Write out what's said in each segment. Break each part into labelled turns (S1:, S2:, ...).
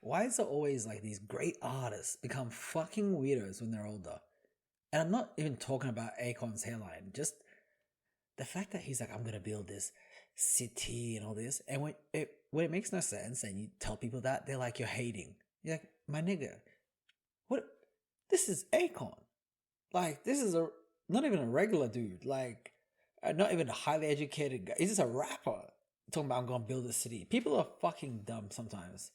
S1: why is it always like these great artists become fucking weirdos when they're older? And I'm not even talking about Akon's hairline, just the fact that he's like, I'm gonna build this city and all this, and when it makes no sense, and you tell people that, they're like, you're hating. You're like, my nigga, what? This is Akon. Like, this is not even a regular dude. Like, not even a highly educated guy. He's just a rapper talking about I'm gonna build a city. People are fucking dumb sometimes.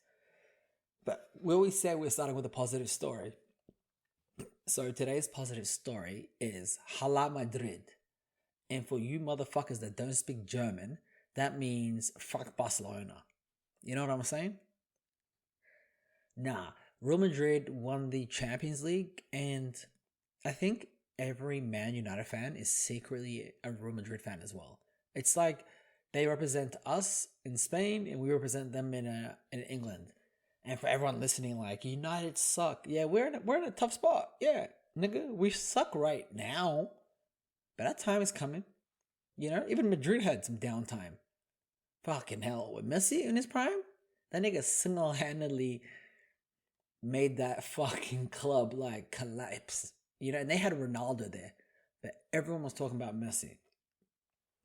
S1: But we always say we're starting with a positive story. So today's positive story is Hala Madrid. And for you motherfuckers that don't speak German, that means fuck Barcelona. You know what I'm saying? Nah, Real Madrid won the Champions League, and I think every Man United fan is secretly a Real Madrid fan as well. It's like they represent us in Spain, and we represent them in England. And for everyone listening, like, United suck. Yeah, we're in a tough spot. Yeah, nigga, we suck right now. But that time is coming. You know, even Madrid had some downtime. Fucking hell, with Messi in his prime, that nigga single-handedly made that fucking club like collapse. You know, and they had Ronaldo there, but everyone was talking about Messi.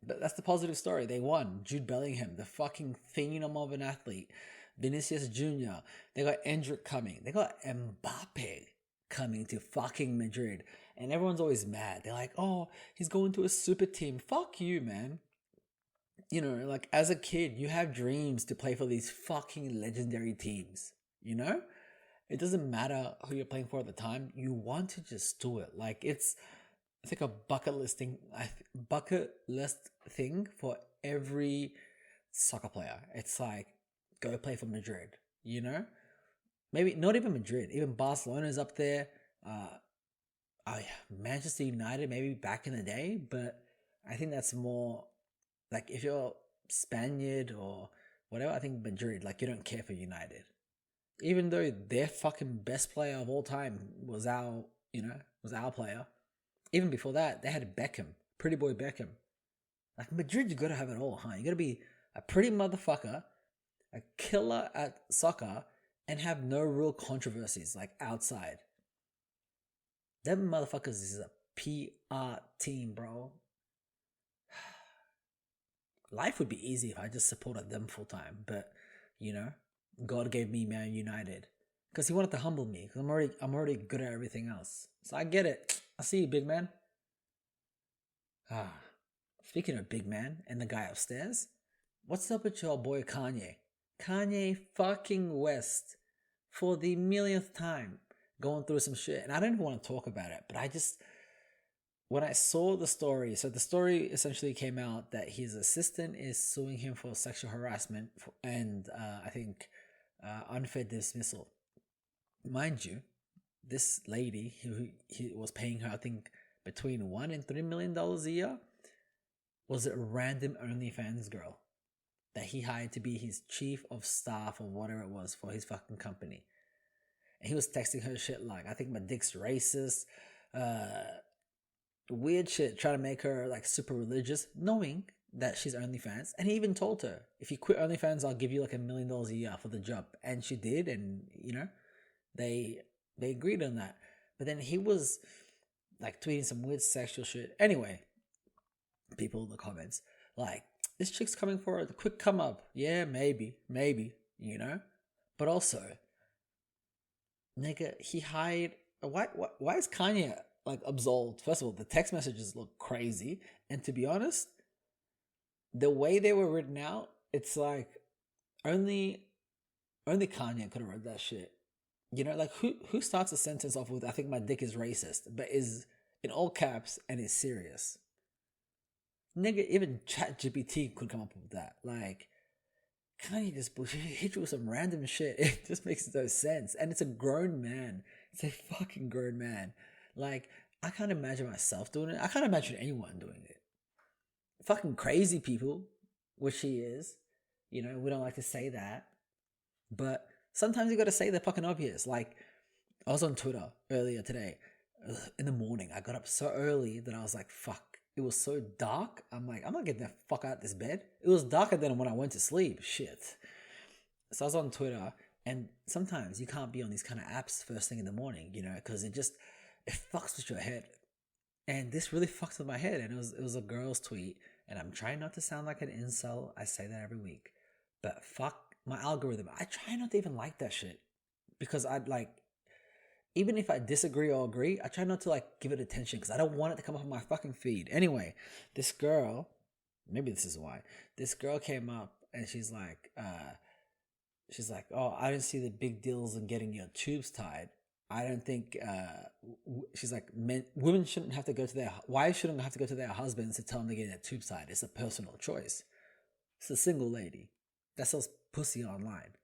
S1: But that's the positive story. They won. Jude Bellingham, the fucking phenom of an athlete. Vinicius Jr. They got Endrick coming. They got Mbappé coming to fucking Madrid. And everyone's always mad. They're like, oh, he's going to a super team. Fuck you, man. You know, like, as a kid, you have dreams to play for these fucking legendary teams. You know? It doesn't matter who you're playing for at the time. You want to just do it. Like, it's like a bucket list thing for every soccer player. It's like, go play for Madrid, you know? Maybe not even Madrid, even Barcelona's up there. Manchester United, maybe back in the day, but I think that's more like, if you're Spaniard or whatever, I think Madrid, like, you don't care for United. Even though their fucking best player of all time was our player. Even before that, they had Beckham, pretty boy Beckham. Like, Madrid, you gotta have it all, huh? You gotta be a pretty motherfucker, a killer at soccer, and have no real controversies, like, outside. Them motherfuckers is a PR team, bro. Life would be easy if I just supported them full time, but, you know, God gave me Man United because he wanted to humble me, because I'm already good at everything else. So I get it. I see you, big man. Speaking of big man and the guy upstairs, what's up with your boy Kanye? Kanye fucking West, for the millionth time, going through some shit. And I don't even want to talk about it, but when I saw the story, so the story essentially came out that his assistant is suing him for sexual harassment and I think unfair dismissal. Mind you, this lady who he was paying her, I think, between $1 and $3 million a year, was a random OnlyFans girl that he hired to be his chief of staff or whatever it was for his fucking company. And he was texting her shit like, I think my dick's racist, weird shit, trying to make her like super religious, knowing that she's OnlyFans. And he even told her, if you quit OnlyFans, I'll give you like $1 million a year for the job. And she did, and you know, they agreed on that. But then he was like tweeting some weird sexual shit. Anyway, people in the comments like, this chick's coming for a quick come up. Yeah, maybe, you know. But also, nigga, he hired. Why is Kanye like absolved? First of all, the text messages look crazy, and to be honest, the way they were written out, it's like only Kanye could have read that shit. You know, like who starts a sentence off with, I think my dick is racist, but is in all caps and is serious? Nigga, even ChatGPT could come up with that. Like, Kanye just hit you with some random shit. It just makes no sense. And it's a grown man. It's a fucking grown man. Like, I can't imagine myself doing it. I can't imagine anyone doing it. Fucking crazy people, which he is. You know, we don't like to say that. But sometimes you gotta say the fucking obvious. Like, I was on Twitter earlier today. In the morning, I got up so early that I was like, fuck. It was so dark. I'm like, I'm not getting the fuck out of this bed. It was darker than when I went to sleep. Shit. So I was on Twitter, And sometimes you can't be on these kind of apps first thing in the morning, because it fucks with your head. And this really fucked with my head. And it was a girl's tweet. And I'm trying not to sound like an incel. I say that every week. But fuck my algorithm. I try not to even like that shit. Because I'd like, even if I disagree or agree, I try not to like give it attention because I don't want it to come up on my fucking feed. Anyway, this girl, maybe this is why, this girl came up and she's like, oh, I didn't see the big deals in getting your tubes tied. I don't think, she's like, women shouldn't have to go to wives shouldn't have to go to their husbands to tell them to get their tubes tied. It's a personal choice. It's a single lady that sells pussy online.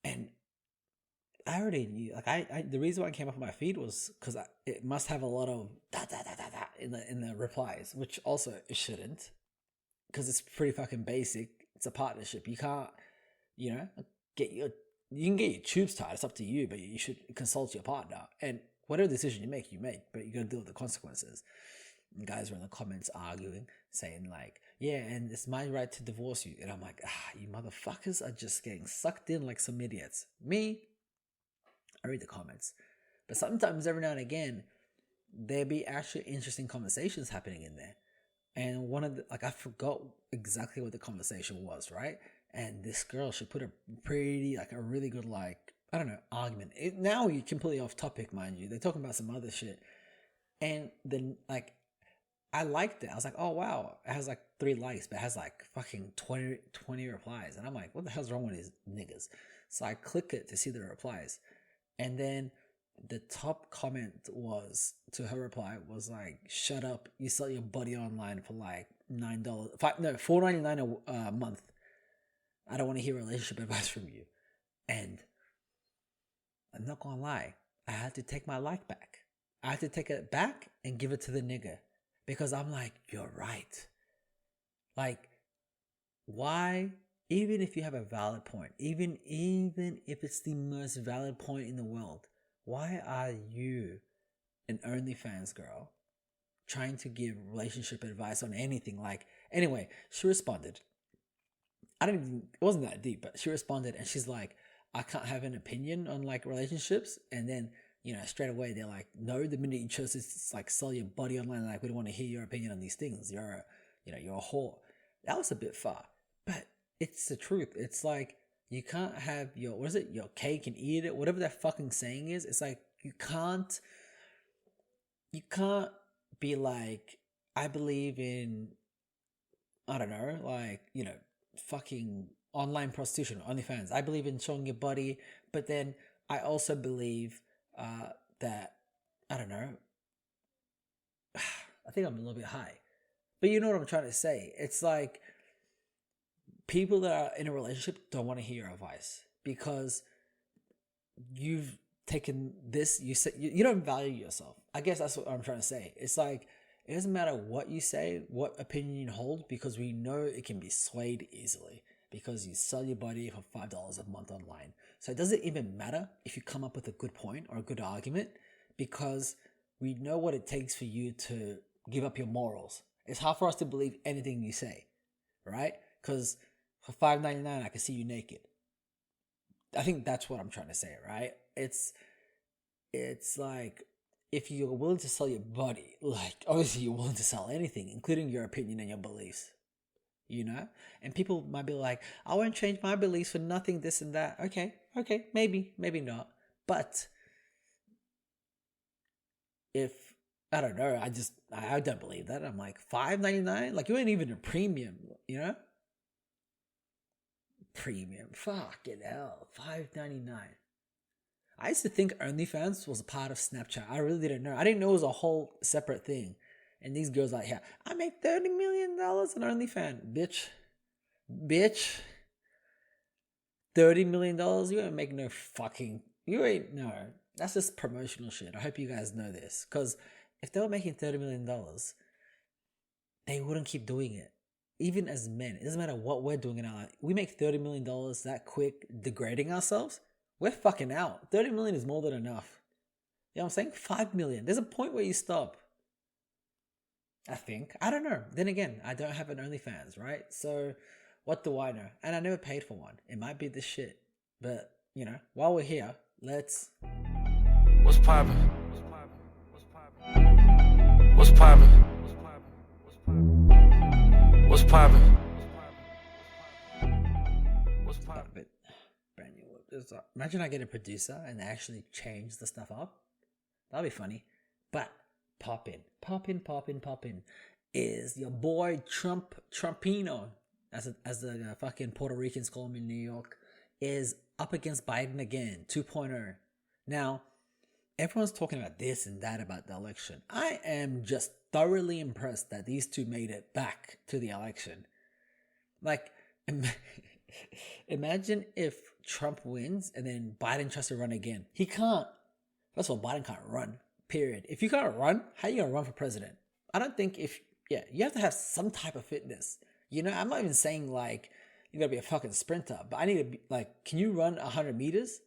S1: And I already knew, like, I the reason why it came up on my feed was because it must have a lot of in the replies, which also it shouldn't, because it's pretty fucking basic. It's a partnership. You can't, you can get your tubes tied. It's up to you, but you should consult your partner. And whatever decision you make, but you got to deal with the consequences. And guys were in the comments arguing, saying like, yeah, and it's my right to divorce you. And I'm like, you motherfuckers are just getting sucked in like some idiots. Me, I read the comments. But sometimes, every now and again, there be actually interesting conversations happening in there. And one of the, like, I forgot exactly what the conversation was, right? And this girl, she put a pretty, like, a really good, like, I don't know, argument. Now you're completely off topic, mind you. They're talking about some other shit. And then, like, I liked it. I was like, oh, wow. It has, like, 3 likes, but it has, like, fucking 20 replies. And I'm like, what the hell's wrong with these niggas? So I click it to see the replies. And then the top comment to her reply was like, shut up, you sell your body online for like $4.99 a month. I don't want to hear relationship advice from you. And I'm not gonna lie, I had to take my like back. I had to take it back and give it to the nigga, because I'm like, you're right. Like, why? Even if you have a valid point, even if it's the most valid point in the world, why are you, an OnlyFans girl, trying to give relationship advice on anything? Like, anyway, she responded. It wasn't that deep, but she responded and she's like, I can't have an opinion on like relationships. And then, straight away they're like, no, the minute you chose to like sell your body online, like, we don't want to hear your opinion on these things. You're a whore. That was a bit far, but it's the truth. It's like, you can't have your cake and eat it, whatever that fucking saying is. It's like, you can't be like, I believe in, I don't know, like, fucking online prostitution, OnlyFans. I believe in showing your body, but then I also believe that, I don't know, I think I'm a little bit high. But you know what I'm trying to say. It's like, people that are in a relationship don't want to hear your advice because you've taken this, you don't value yourself. I guess that's what I'm trying to say. It's like, it doesn't matter what you say, what opinion you hold, because we know it can be swayed easily because you sell your body for $5 a month online. So it doesn't even matter if you come up with a good point or a good argument, because we know what it takes for you to give up your morals. It's hard for us to believe anything you say, right? Because for $5.99, I can see you naked. I think that's what I'm trying to say, right? It's like, if you're willing to sell your body, like, obviously you're willing to sell anything, including your opinion and your beliefs, And people might be like, I won't change my beliefs for nothing, this and that. Okay, maybe not. But if, I don't know, I don't believe that. I'm like, $5.99? Like, you ain't even a premium, Premium. Fucking hell. $5.99. I used to think OnlyFans was a part of Snapchat. I really didn't know. I didn't know it was a whole separate thing. And these girls like, yeah, I make $30 million on OnlyFans. Bitch. $30 million? You ain't make no fucking... No. That's just promotional shit. I hope you guys know this. Because if they were making $30 million, they wouldn't keep doing it. Even as men, it doesn't matter what we're doing in our life. We make $30 million that quick, degrading ourselves, we're fucking out. 30 million is more than enough. You know what I'm saying? 5 million. There's a point where you stop. I think. I don't know. Then again, I don't have an OnlyFans, right? So What do I know? And I never paid for one. It might be the shit. But, while we're here, let's...
S2: What's poppin'? What's poppin'? What's poppin'? What's poppin'?
S1: Brand new. Imagine I get a producer and they actually change the stuff up. That'll be funny. But poppin' is your boy Trumpino, as the fucking Puerto Ricans call him in New York, is up against Biden again, 2.0. Now, everyone's talking about this and that about the election. I am just thoroughly impressed that these two made it back to the election. Like, imagine if Trump wins and then Biden tries to run again. He can't. First of all, Biden can't run, period. If you can't run, how are you going to run for president? I don't think you have to have some type of fitness. I'm not even saying like you got to be a fucking sprinter, but I need to be like, can you run 100 meters?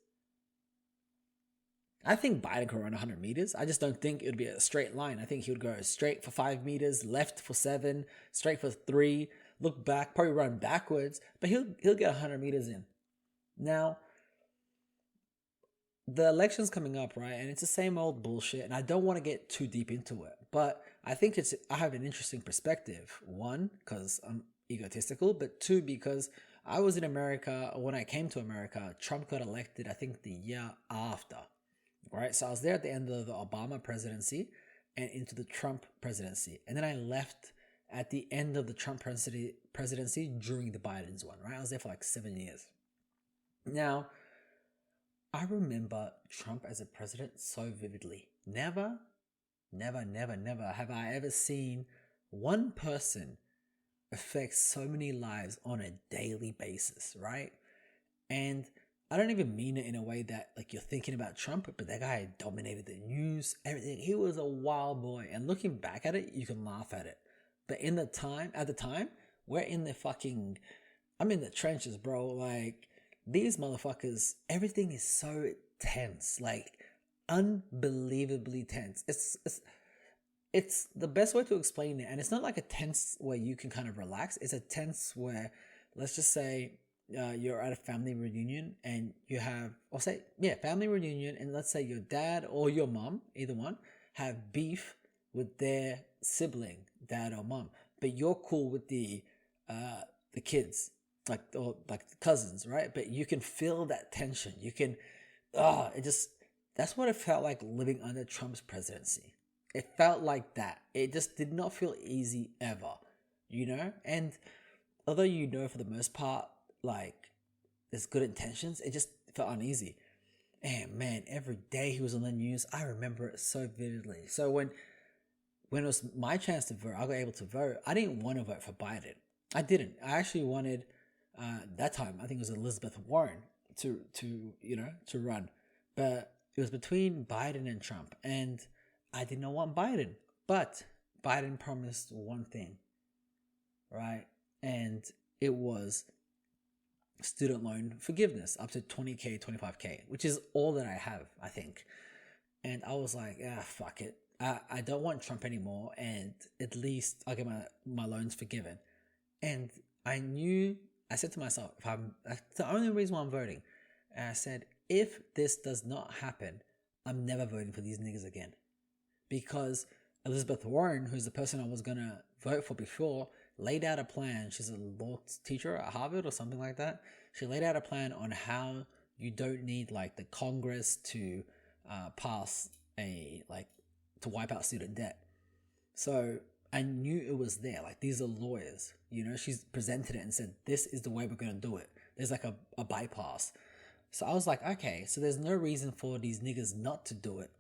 S1: I think Biden could run 100 meters. I just don't think it would be a straight line. I think he would go straight for 5 meters, left for 7, straight for 3, look back, probably run backwards, but he'll get 100 meters in. Now, the election's coming up, right? And it's the same old bullshit, and I don't want to get too deep into it, but I think I have an interesting perspective. 1, because I'm egotistical, but 2, because I was in America. When I came to America, Trump got elected, I think the year after, right? So I was there at the end of the Obama presidency and into the Trump presidency. And then I left at the end of the Trump presidency during the Biden's one, right? I was there for like 7 years. Now, I remember Trump as a president so vividly. Never have I ever seen one person affect so many lives on a daily basis, right? And I don't even mean it in a way that like you're thinking about Trump, but that guy dominated the news, everything. He was a wild boy. And looking back at it, you can laugh at it. But at the time, I'm in the trenches, bro. Like, these motherfuckers, everything is so tense, like unbelievably tense. It's the best way to explain it. And it's not like a tense where you can kind of relax. It's a tense where, let's just say, you're at a family reunion and you have, family reunion, and let's say your dad or your mom, either one, have beef with their sibling, dad or mom, but you're cool with the kids, like the cousins, right? But you can feel that tension. You can, that's what it felt like living under Trump's presidency. It felt like that. It just did not feel easy ever, And although for the most part, like, there's good intentions, it just felt uneasy. And man, every day he was on the news, I remember it so vividly. So when it was my chance to vote, I got able to vote. I didn't want to vote for Biden. I didn't. I actually wanted, that time, I think it was Elizabeth Warren to run. But it was between Biden and Trump. And I did not want Biden. But Biden promised one thing, right? And it was student loan forgiveness up to 20K, 25K, which is all that I have, I think. And I was like, fuck it. I don't want Trump anymore, and at least I'll get my loans forgiven. And I said to myself, that's the only reason why I'm voting. And I said, if this does not happen, I'm never voting for these niggas again. Because Elizabeth Warren, who's the person I was going to vote for before, laid out a plan. She's a law teacher at Harvard or something like that. She laid out a plan on how you don't need like the Congress to pass to wipe out student debt. So I knew it was there. Like, these are lawyers, she's presented it and said, this is the way we're going to do it. There's like a bypass. So I was like, okay, so there's no reason for these niggas not to do it.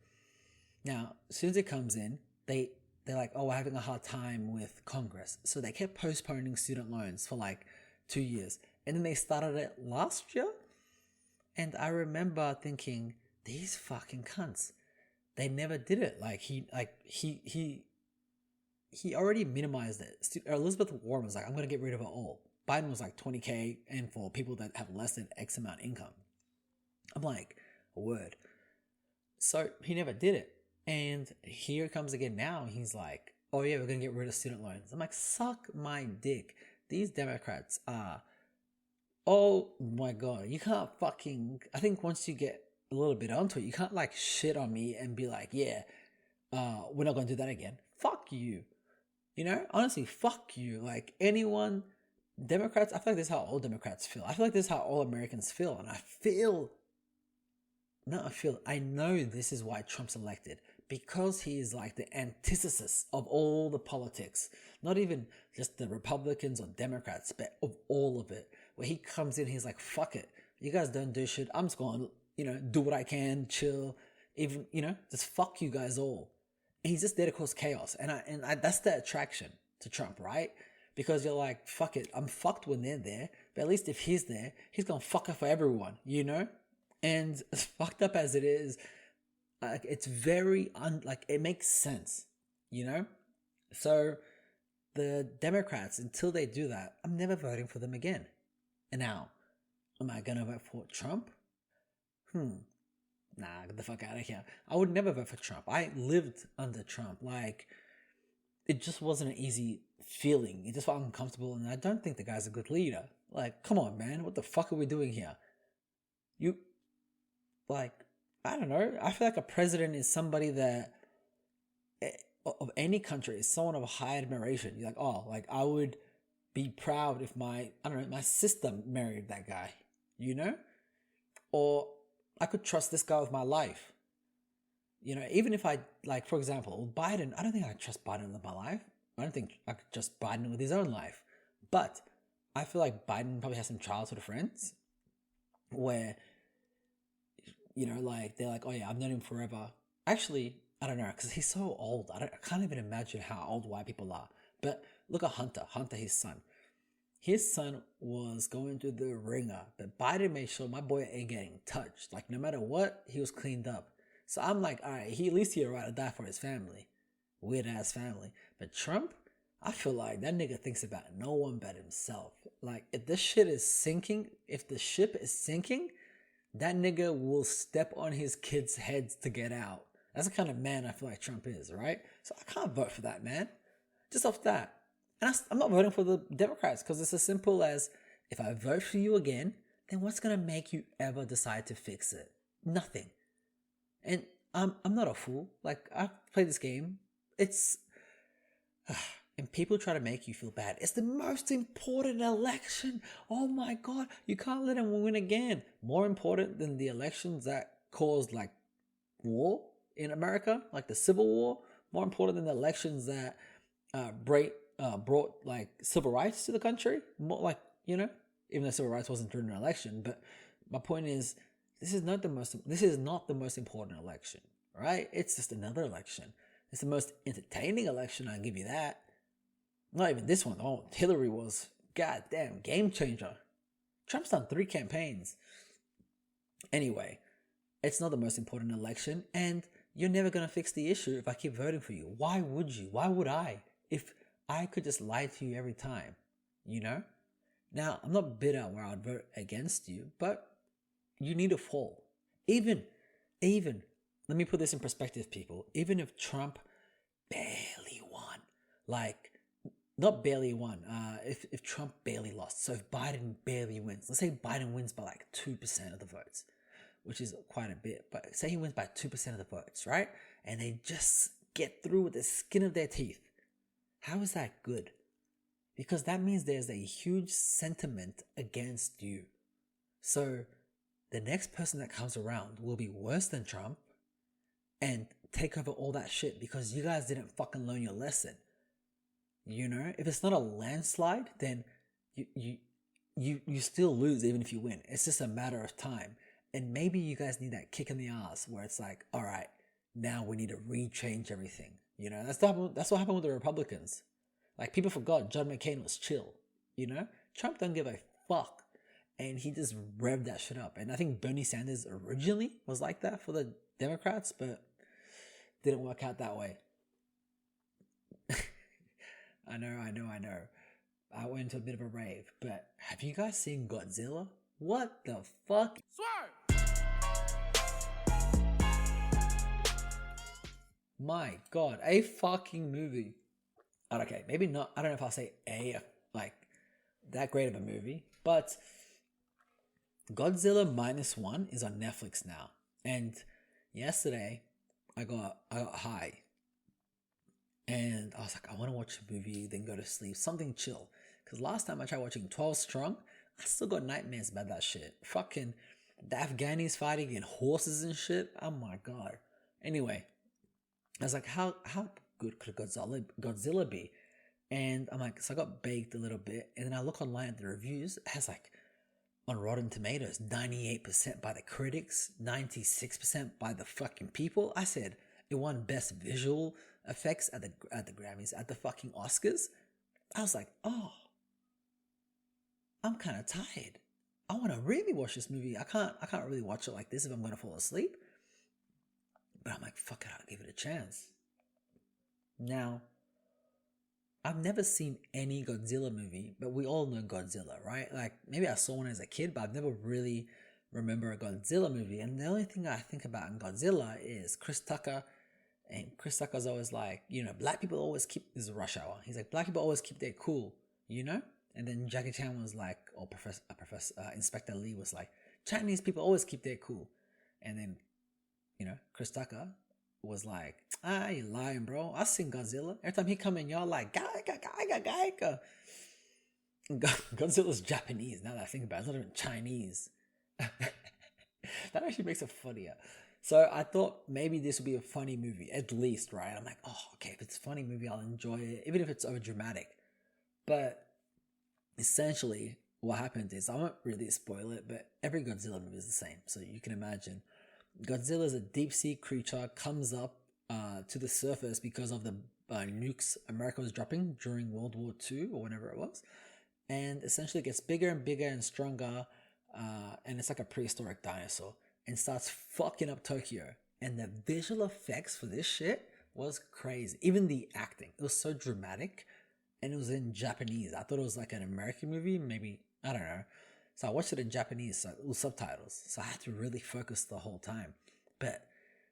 S1: Now, as soon as it comes in, they're like, oh, we're having a hard time with Congress. So they kept postponing student loans for like 2 years. And then they started it last year. And I remember thinking, these fucking cunts, they never did it. He already minimized it. Elizabeth Warren was like, I'm going to get rid of it all. Biden was like 20K, and for people that have less than X amount income. I'm like, a word. So he never did it. And here it comes again now. He's like, oh yeah, we're going to get rid of student loans. I'm like, suck my dick. These Democrats are Oh my god, you can't fucking. I think once you get a little bit onto it, you can't like shit on me and be like, yeah, we're not gonna do that again. Fuck you. You know, honestly, fuck you. Like anyone, Democrats, I feel like this is how all Democrats feel. I feel like this is how all Americans feel. And I know this is why Trump's elected. Because he is like the antithesis of all the politics. Not even just the Republicans or Democrats, but of all of it. Where he comes in, he's like, fuck it. You guys don't do shit. I'm just going to, do what I can, chill. Even, just fuck you guys all. And he's just there to cause chaos. And that's the attraction to Trump, right? Because you're like, fuck it, I'm fucked when they're there. But at least if he's there, he's going to fuck up for everyone, And as fucked up as it is, it's very, it makes sense, So the Democrats, until they do that, I'm never voting for them again. And now, am I going to vote for Trump? Nah, get the fuck out of here. I would never vote for Trump. I lived under Trump. Like, it just wasn't an easy feeling. It just felt uncomfortable, and I don't think the guy's a good leader. Like, come on, man. What the fuck are we doing here? I don't know. I feel like a president is somebody that, of any country, is someone of high admiration. You're like, I would be proud if my sister married that guy, Or I could trust this guy with my life. Even if I, for example, Biden, I don't think I trust Biden with my life. I don't think I could trust Biden with his own life. But I feel like Biden probably has some childhood friends where, they're like, oh yeah, I've known him forever. Actually, I don't know, because he's so old. I can't even imagine how old white people are. But look at Hunter, his son. His son was going through the ringer, but Biden made sure my boy ain't getting touched. Like, no matter what, he was cleaned up. So I'm like, all right, at least he a right to die for his family. Weird ass family. But Trump, I feel like that nigga thinks about no one but himself. Like, if the ship is sinking, that nigga will step on his kids' heads to get out. That's the kind of man I feel like Trump is, right? So I can't vote for that, man. Just off that. And I'm not voting for the Democrats because it's as simple as, if I vote for you again, then what's going to make you ever decide to fix it? Nothing. And I'm not a fool. Like, I've played this game. And people try to make you feel bad. It's the most important election. Oh my God. You can't let him win again. More important than the elections that caused war in America, like the Civil War. More important than the elections that brought civil rights to the country. More even though civil rights wasn't during an election. But my point is, this is not the most important election, right? It's just another election. It's the most entertaining election, I'll give you that. Not even this one. Oh, Hillary was goddamn game changer. Trump's done 3 campaigns. Anyway, it's not the most important election, and you're never going to fix the issue if I keep voting for you. Why would you? Why would I? If I could just lie to you every time, Now, I'm not bitter where I'd vote against you, but you need to fall. Even, let me put this in perspective, people. Even if Trump barely won, not barely won, if Trump barely lost, so if Biden barely wins, let's say Biden wins by 2% of the votes, which is quite a bit, but say he wins by 2% of the votes, right? And they just get through with the skin of their teeth. How is that good? Because that means there's a huge sentiment against you. So the next person that comes around will be worse than Trump and take over all that shit because you guys didn't fucking learn your lesson. If it's not a landslide, then you still lose even if you win. It's just a matter of time. And maybe you guys need that kick in the ass where it's like, all right, now we need to rechange everything. That's what happened with the Republicans. People forgot John McCain was chill. Trump don't give a fuck. And he just revved that shit up. And I think Bernie Sanders originally was like that for the Democrats, but didn't work out that way. I know. I went into a bit of a rave, but have you guys seen Godzilla? What the fuck?
S2: Swear.
S1: My God, a fucking movie. Okay, maybe not. I don't know if I'll say that great of a movie, but Godzilla minus one is on Netflix now. And yesterday I got high and I was like, I want to watch a movie, then go to sleep, something chill. Because last time I tried watching 12 Strong, I still got nightmares about that shit. Fucking the Afghanis fighting in horses and shit. Oh my god. Anyway, I was like, how good could Godzilla be? And I'm like, so I got baked a little bit, and then I look online at the reviews. It has like on Rotten Tomatoes, 98% by the critics, 96% by the fucking people. I said it won Best Visual Effects at the Grammys, at the fucking Oscars. I was like, oh, I'm kind of tired. I want to really watch this movie. I can't really watch it like this if I'm going to fall asleep. But I'm like, fuck it, I'll give it a chance. Now, I've never seen any Godzilla movie, but we all know Godzilla, right? Like, maybe I saw one as a kid, but I've never really remember a Godzilla movie. And the only thing I think about in Godzilla is Chris Tucker. And Chris Tucker's always like, black people always keep, this is Rush Hour. He's like, black people always keep their cool, And then Jackie Chan was like, or Inspector Lee was like, Chinese people always keep their cool. And then, Chris Tucker was like, you lying, bro. I seen Godzilla. Every time he come in, y'all like, Gaika. Godzilla's Japanese, now that I think about it. It's not even Chinese. That actually makes it funnier. So I thought maybe this would be a funny movie, at least, right? I'm like, oh, okay, if it's a funny movie, I'll enjoy it, even if it's over dramatic. But essentially, what happened is, I won't really spoil it, but every Godzilla movie is the same. So you can imagine, Godzilla is a deep sea creature, comes up to the surface because of the nukes America was dropping during World War II or whenever it was, and essentially gets bigger and bigger and stronger, and it's like a prehistoric dinosaur, and starts fucking up Tokyo. And the visual effects for this shit was crazy. Even the acting, it was so dramatic, and it was in Japanese. I thought it was like an American movie, maybe, I don't know. So I watched it in Japanese, so it was subtitles. So I had to really focus the whole time. But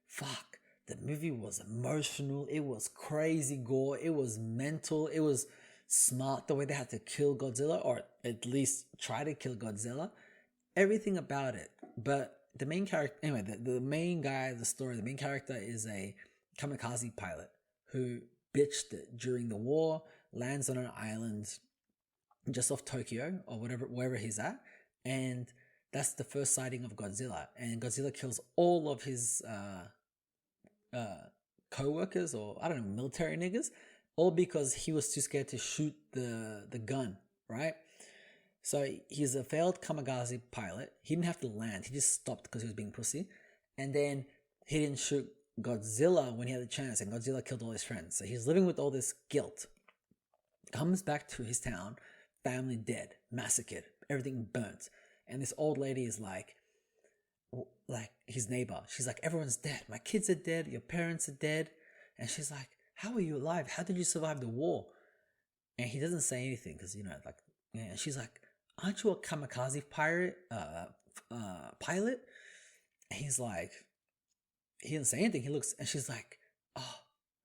S1: fuck, the movie was emotional. It was crazy gore. It was mental. It was smart the way they had to kill Godzilla, or at least try to kill Godzilla. Everything about it. But the main character, anyway, the main guy, the story, the main character is a kamikaze pilot who bitched it during the war, lands on an island just off Tokyo or wherever he's at, and that's the first sighting of Godzilla. And Godzilla kills all of his co-workers, or I don't know, military niggas, all because he was too scared to shoot the gun, right? So he's a failed kamikaze pilot. He didn't have to land. He just stopped because he was being pussy. And then he didn't shoot Godzilla when he had the chance, and Godzilla killed all his friends. So he's living with all this guilt. Comes back to his town, family dead, massacred, everything burnt. And this old lady is like his neighbor. She's like, everyone's dead. My kids are dead. Your parents are dead. And she's like, how are you alive? How did you survive the war? And he doesn't say anything because, and she's like, aren't you a kamikaze pilot? And he's like, he didn't say anything. He looks, and she's like, oh,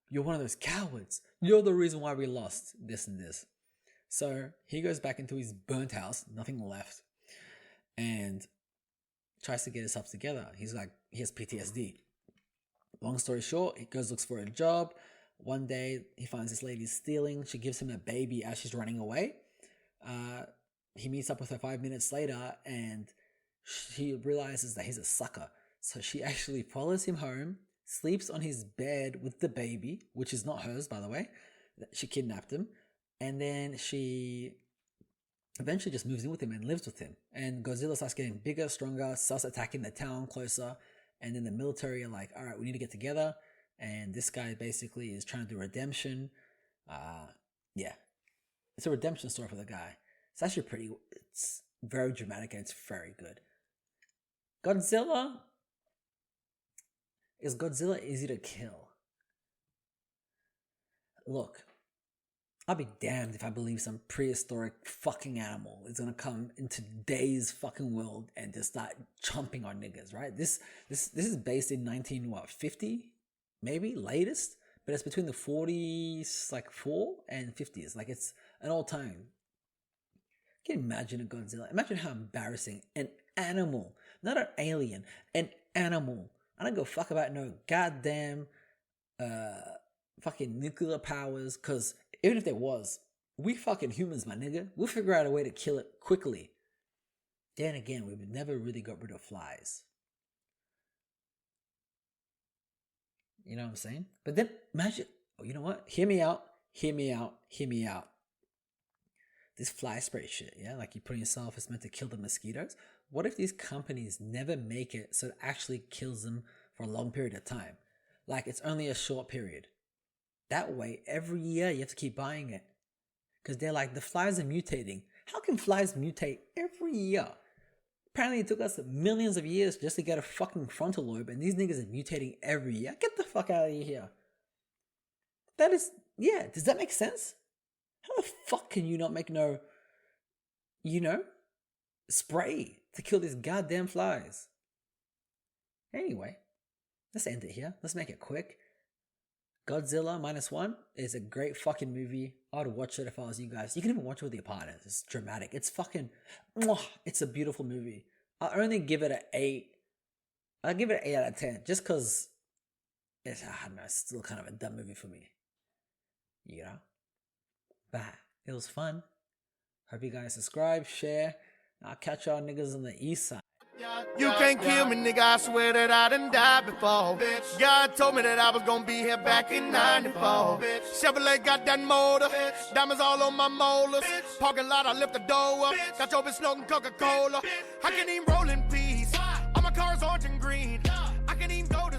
S1: you're one of those cowards. You're the reason why we lost this and this. So he goes back into his burnt house, nothing left, and tries to get himself together. He's like, he has PTSD. Long story short, he goes, looks for a job. One day he finds this lady stealing. She gives him a baby as she's running away. He meets up with her 5 minutes later, and she realizes that he's a sucker. So she actually follows him home, sleeps on his bed with the baby, which is not hers, by the way. She kidnapped him. And then she eventually just moves in with him and lives with him. And Godzilla starts getting bigger, stronger, starts attacking the town closer. And then the military are like, all right, we need to get together. And this guy basically is trying to do redemption. Yeah. It's a redemption story for the guy. It's actually it's very dramatic and it's very good. Is Godzilla easy to kill? Look, I'll be damned if I believe some prehistoric fucking animal is gonna come into today's fucking world and just start chomping on niggas, right? This is based in 1950, maybe latest, but it's between the 40s, like 4 and 50s. Like, it's an old time. Can you imagine a Godzilla? Imagine how embarrassing. And animal, not an alien, an animal. I don't go fuck about no goddamn fucking nuclear powers, because even if there was, we fucking humans, my nigga. We'll figure out a way to kill it quickly. Then again, we've never really got rid of flies. You know what I'm saying? But then imagine, oh, you know what? Hear me out. This fly spray shit, yeah? Like you put in yourself, it's meant to kill the mosquitoes. What if these companies never make it so it actually kills them for a long period of time? Like it's only a short period. That way, every year you have to keep buying it. Because they're like, the flies are mutating. How can flies mutate every year? Apparently it took us millions of years just to get a fucking frontal lobe, and these niggas are mutating every year. Get the fuck out of here. That is, yeah, does that make sense? How the fuck can you not make no, spray to kill these goddamn flies? Anyway, let's end it here. Let's make it quick. Godzilla -1 is a great fucking movie. I'd watch it if I was you guys. You can even watch it with your partner. It's dramatic. It's fucking, it's a beautiful movie. I'll only give it an 8. I'll give it an 8 out of 10 just because it's, I don't know, it's still kind of a dumb movie for me. You know? But it was fun. Hope you guys subscribe, share. I'll catch y'all niggas on the east side.
S3: You can't kill me, nigga, I swear that I done died before. God told me that I was gonna be here back in 94. Chevrolet got that motor, diamonds all on my molars. Parking lot, I lift the door up, got your bitch smoking Coca-Cola. I can't even roll in peace, all my cars orange and green. I can't even go to